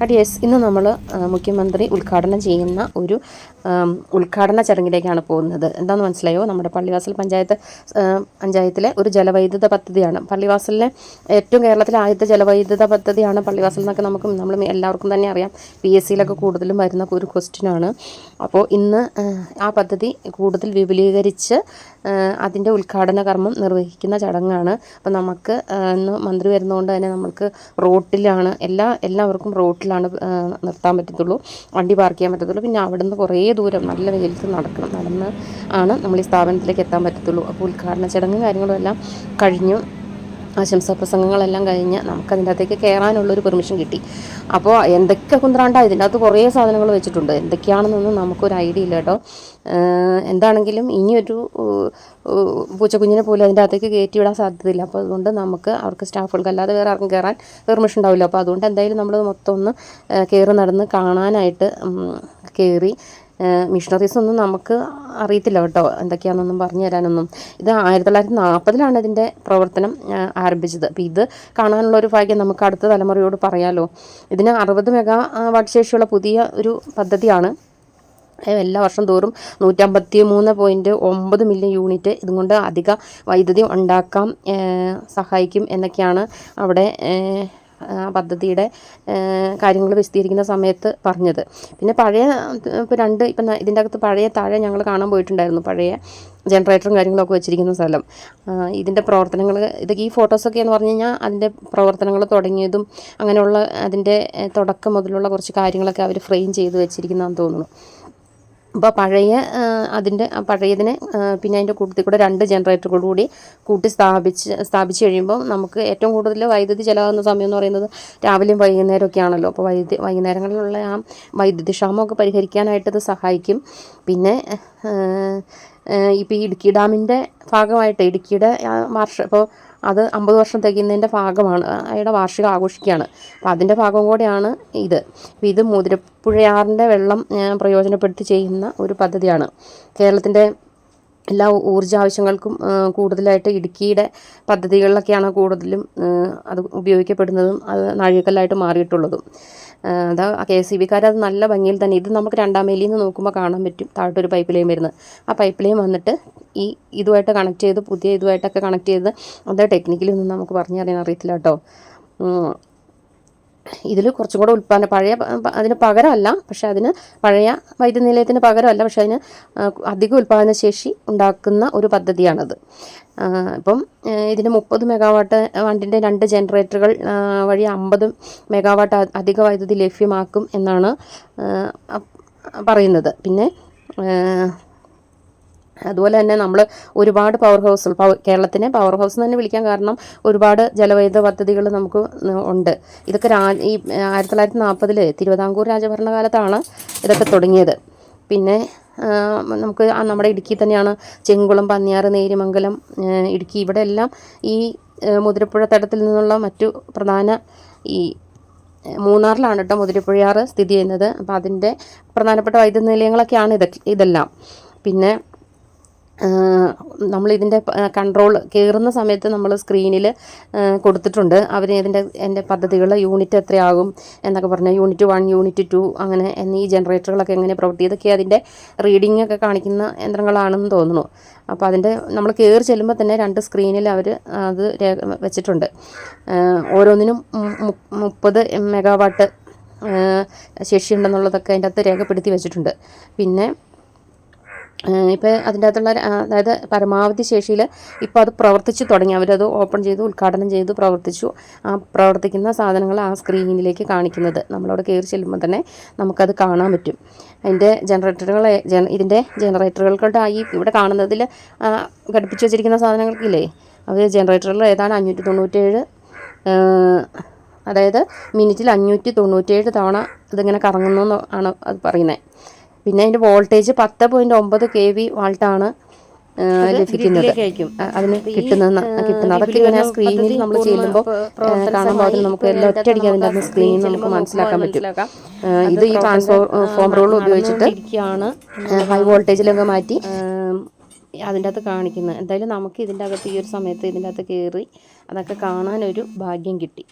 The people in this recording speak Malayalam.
യെസ്, ഇന്ന് നമ്മൾ മുഖ്യമന്ത്രി ഉദ്ഘാടനം ചെയ്യുന്ന ഒരു ഉദ്ഘാടന ചടങ്ങിലേക്കാണ് പോകുന്നത്. എന്താണെന്ന് മനസ്സിലായോ? നമ്മുടെ പള്ളിവാസൽ പഞ്ചായത്തിലെ ഒരു ജലവൈദ്യുത പദ്ധതിയാണ്. പള്ളിവാസലിലെ ഏറ്റവും കേരളത്തിലെ ആദ്യത്തെ ജലവൈദ്യുത പദ്ധതിയാണ് പള്ളിവാസൽ എന്നൊക്കെ നമ്മൾ എല്ലാവർക്കും തന്നെ അറിയാം. PSCയിലൊക്കെ കൂടുതലും വരുന്ന ഒരു ക്വസ്റ്റ്യനാണ്. അപ്പോൾ ഇന്ന് ആ പദ്ധതി കൂടുതൽ വിപുലീകരിച്ച് അതിൻ്റെ ഉദ്ഘാടന കർമ്മം നിർവഹിക്കുന്ന ചടങ്ങാണ്. അപ്പോൾ നമുക്ക് ഇന്ന് മന്ത്രി വരുന്നതുകൊണ്ട് തന്നെ നമുക്ക് റോട്ടിലാണ് എല്ലാവർക്കും റോട്ടിലാണ് നിർത്താൻ പറ്റത്തുള്ളൂ, വണ്ടി പാർക്ക് ചെയ്യാൻ പറ്റത്തുള്ളൂ. പിന്നെ അവിടെ നിന്ന് കുറേ ദൂരം നല്ല വെയിലത്ത് നടന്ന് ആണ് നമ്മൾ ഈ സ്ഥാപനത്തിലേക്ക് എത്താൻ പറ്റത്തുള്ളൂ. അപ്പോൾ ഉദ്ഘാടന ചടങ്ങും കാര്യങ്ങളും എല്ലാം കഴിഞ്ഞു, ആശംസാ പ്രസംഗങ്ങളെല്ലാം കഴിഞ്ഞ് നമുക്കതിൻ്റെ അകത്തേക്ക് കയറാനുള്ളൊരു പെർമിഷൻ കിട്ടി. അപ്പോൾ എന്തൊക്കെ കുന്ത്രാണ്ടാ, ഇതിൻ്റെ അകത്ത് കുറേ സാധനങ്ങൾ വെച്ചിട്ടുണ്ട്. എന്തൊക്കെയാണെന്നൊന്നും നമുക്കൊരു ഐഡിയ ഇല്ല കേട്ടോ. എന്താണെങ്കിലും ഇനിയൊരു പൂച്ചക്കുഞ്ഞിനെ പോലും അതിൻ്റെ അകത്തേക്ക് കയറ്റി വിടാൻ സാധ്യതയില്ല. അപ്പോൾ അതുകൊണ്ട് നമുക്ക് അവർക്ക് സ്റ്റാഫുകൾക്ക് അല്ലാതെ വേറെ ആർക്കും കയറാൻ പെർമിഷൻ ഉണ്ടാവില്ല. അപ്പോൾ അതുകൊണ്ട് എന്തായാലും നമ്മൾ മൊത്തം ഒന്ന് കയറി നടന്ന് കാണാനായിട്ട് കയറി. മിഷണറീസൊന്നും നമുക്ക് അറിയത്തില്ല കേട്ടോ, എന്തൊക്കെയാണെന്നൊന്നും പറഞ്ഞു തരാനൊന്നും. ഇത് 1940 ഇതിൻ്റെ പ്രവർത്തനം ആരംഭിച്ചത്. അപ്പോൾ ഇത് കാണാനുള്ള ഒരു ഭാഗ്യം നമുക്ക് അടുത്ത തലമുറയോട് പറയാലോ. ഇതിന് 60 മെഗാവാട്ട് ശേഷിയുള്ള പുതിയ ഒരു പദ്ധതിയാണ്. എല്ലാ വർഷം തോറും 153.9 മില്യൺ യൂണിറ്റ് ഇതുകൊണ്ട് അധിക വൈദ്യുതി ഉണ്ടാക്കാൻ സഹായിക്കും എന്നൊക്കെയാണ് അവിടെ പദ്ധതിയുടെ കാര്യങ്ങൾ വിശദീകരിക്കുന്ന സമയത്ത് പറഞ്ഞത്. പിന്നെ ഇപ്പം ഇതിൻ്റെ അകത്ത് താഴെ ഞങ്ങൾ കാണാൻ പോയിട്ടുണ്ടായിരുന്നു, പഴയ ജനറേറ്ററും കാര്യങ്ങളൊക്കെ വെച്ചിരിക്കുന്ന സ്ഥലം. ഇതിൻ്റെ പ്രവർത്തനങ്ങൾ ഈ ഫോട്ടോസൊക്കെ എന്ന് പറഞ്ഞു കഴിഞ്ഞാൽ അതിൻ്റെ പ്രവർത്തനങ്ങൾ തുടങ്ങിയതും അങ്ങനെയുള്ള അതിൻ്റെ തുടക്കം മുതലുള്ള കുറച്ച് കാര്യങ്ങളൊക്കെ അവർ ഫ്രെയിം ചെയ്ത് വെച്ചിരിക്കുന്നതെന്ന് തോന്നുന്നു. അപ്പോൾ പഴയതിനെ പിന്നെ അതിൻ്റെ കൂട്ടത്തിൽ കൂടെ 2 ജനറേറ്ററുകൾ കൂടി കൂട്ടി സ്ഥാപിച്ച് കഴിയുമ്പോൾ നമുക്ക് ഏറ്റവും കൂടുതൽ വൈദ്യുതി ചിലവാകുന്ന സമയം എന്ന് പറയുന്നത് രാവിലെയും വൈകുന്നേരമൊക്കെ ആണല്ലോ. അപ്പോൾ വൈകുന്നേരങ്ങളിലുള്ള ആ വൈദ്യുതി ക്ഷാമമൊക്കെ പരിഹരിക്കാനായിട്ട് ഇത് സഹായിക്കും. പിന്നെ ഇപ്പോൾ ഈ ഇടുക്കി ഡാമിൻ്റെ ഭാഗമായിട്ട് ഇടുക്കിയുടെ ഇപ്പോൾ അത് 50 വർഷം തികയുന്നതിൻ്റെ ഭാഗമാണ്, അയാളുടെ വാർഷികം ആഘോഷിക്കുകയാണ്. അപ്പോൾ അതിൻ്റെ ഭാഗം കൂടെയാണ് ഇത്. അപ്പോൾ ഇത് മുതിരപ്പുഴയാറിൻ്റെ വെള്ളം പ്രയോജനപ്പെടുത്തി ചെയ്യുന്ന ഒരു പദ്ധതിയാണ്. കേരളത്തിൻ്റെ എല്ലാ ഊർജ്ജ ആവശ്യങ്ങൾക്കും കൂടുതലായിട്ട് ഇടുക്കിയുടെ പദ്ധതികളിലൊക്കെയാണ് കൂടുതലും അത് ഉപയോഗിക്കപ്പെടുന്നതും അത് നാഴികക്കല്ലായിട്ട് മാറിയിട്ടുള്ളതും. അതാ KSEBക്കാർ അത് നല്ല ഭംഗിയിൽ തന്നെ, ഇത് നമുക്ക് 2ാം വേലിയിൽ നിന്ന് നോക്കുമ്പോൾ കാണാൻ പറ്റും താഴോട്ടൊരു പൈപ്പ് ലൈൻ വരുന്നത്. ആ പൈപ്പ് ലൈൻ വന്നിട്ട് ഇതുമായിട്ട് കണക്ട് ചെയ്ത് പുതിയ ഇതുമായിട്ടൊക്കെ കണക്ട് ചെയ്ത് അത് ടെക്നിക്കലി ഒന്നും നമുക്ക് പറഞ്ഞു തരാൻ അറിയത്തില്ല കേട്ടോ. ഇതിൽ കുറച്ചും കൂടെ അതിന് പകരമല്ല, പക്ഷേ അതിന് പഴയ വൈദ്യുതി നിലയത്തിന് പകരമല്ല, പക്ഷേ അതിന് അധിക ഉൽപ്പാദനശേഷി ഉണ്ടാക്കുന്ന ഒരു പദ്ധതിയാണത്. ഇപ്പം ഇതിന് 30 മെഗാവാട്ട് വണ്ടിൻ്റെ 2 ജനറേറ്ററുകൾ വഴി 50 മെഗാവാട്ട് അധിക വൈദ്യുതി ലഭ്യമാക്കും എന്നാണ് പറയുന്നത്. പിന്നെ അതുപോലെ തന്നെ നമ്മൾ ഒരുപാട് കേരളത്തിനെ പവർ ഹൗസ് എന്ന് തന്നെ വിളിക്കാൻ കാരണം ഒരുപാട് ജലവൈദ്യുത പദ്ധതികൾ നമുക്ക് ഉണ്ട്. ഇതൊക്കെ ഈ 1940 തിരുവിതാംകൂർ രാജഭരണകാലത്താണ് ഇതൊക്കെ തുടങ്ങിയത്. പിന്നെ നമുക്ക് നമ്മുടെ ഇടുക്കി തന്നെയാണ് ചെങ്കുളം, പന്നിയാർ, നേര്യമംഗലം, ഇടുക്കി, ഇവിടെ എല്ലാം ഈ മുതിരപ്പുഴ തടത്തിൽ നിന്നുള്ള മറ്റു പ്രധാന ഈ മൂന്നാറിലാണ് കേട്ടോ മുതിരപ്പുഴയാറ് സ്ഥിതി ചെയ്യുന്നത്. അപ്പോൾ അതിൻ്റെ പ്രധാനപ്പെട്ട വൈദ്യുത നിലയങ്ങളൊക്കെയാണ് ഇതെല്ലാം. പിന്നെ നമ്മളിതിൻ്റെ കൺട്രോൾ കയറുന്ന സമയത്ത് നമ്മൾ സ്ക്രീനിൽ കൊടുത്തിട്ടുണ്ട് എൻ്റെ പദ്ധതികൾ യൂണിറ്റ് എത്രയാകും എന്നൊക്കെ പറഞ്ഞാൽ യൂണിറ്റ് 1, യൂണിറ്റ് 2 അങ്ങനെ എന്നീ ജനറേറ്ററുകളൊക്കെ എങ്ങനെ ഇതൊക്കെ അതിൻ്റെ റീഡിംഗ് ഒക്കെ കാണിക്കുന്ന യന്ത്രങ്ങളാണെന്ന് തോന്നുന്നു. അപ്പോൾ നമ്മൾ കയറി ചെല്ലുമ്പോൾ തന്നെ 2 സ്ക്രീനിൽ അവർ അത് വെച്ചിട്ടുണ്ട്. ഓരോന്നിനും 30 മെഗാവാട്ട് ശേഷിയുണ്ടെന്നുള്ളതൊക്കെ അതിൻ്റെ അകത്ത് രേഖപ്പെടുത്തി വെച്ചിട്ടുണ്ട്. പിന്നെ ഇപ്പോൾ അതിൻ്റെ അകത്തുള്ള അതായത് പരമാവധി ശേഷിയിൽ ഇപ്പോൾ അത് പ്രവർത്തിച്ച് തുടങ്ങി, അവരത് ഓപ്പൺ ചെയ്തു, ഉദ്ഘാടനം ചെയ്തു, പ്രവർത്തിച്ചു. ആ പ്രവർത്തിക്കുന്ന സാധനങ്ങൾ ആ സ്ക്രീനിലേക്ക് കാണിക്കുന്നത് നമ്മളവിടെ കയറി ചെല്ലുമ്പോൾ തന്നെ നമുക്കത് കാണാൻ പറ്റും. അതിൻ്റെ ഇതിൻ്റെ ജനറേറ്ററുകളുടെ ഇവിടെ കാണുന്നതിൽ ഘടിപ്പിച്ച് വെച്ചിരിക്കുന്ന സാധനങ്ങൾക്കില്ലേ, അവർ ജനറേറ്ററുകൾ ഏതാണ് 597, അതായത് മിനിറ്റിൽ 597 തവണ ഇതിങ്ങനെ കറങ്ങുന്നു ആണ് അത് പറയുന്നത്. പിന്നെ അതിൻ്റെ വോൾട്ടേജ് 10.9 kV വാൾട്ടാണ് ലഭിക്കുന്നത്. അതിന് കിട്ടുന്നത് അതൊക്കെ ഇങ്ങനെ സ്ക്രീനിൽ നമ്മൾ ചെല്ലുമ്പോൾ കാണുമ്പോൾ അതിന് നമുക്ക് എല്ലാം ഒറ്റയടിക്ക് അതിൻ്റെ അകത്ത് സ്ക്രീനിൽ നമുക്ക് മനസ്സിലാക്കാൻ പറ്റും. ഇത് ഈ ട്രാൻസ്ഫോമറുകൾ ഉപയോഗിച്ചിട്ട് ഹൈ വോൾട്ടേജിലൊക്കെ മാറ്റി അതിൻ്റെ അകത്ത് കാണിക്കുന്നത്. എന്തായാലും നമുക്ക് ഇതിൻ്റെ അകത്ത് ഈ ഒരു സമയത്ത് ഇതിൻ്റെ അകത്ത് കയറി അതൊക്കെ കാണാനൊരു ഭാഗ്യം കിട്ടി.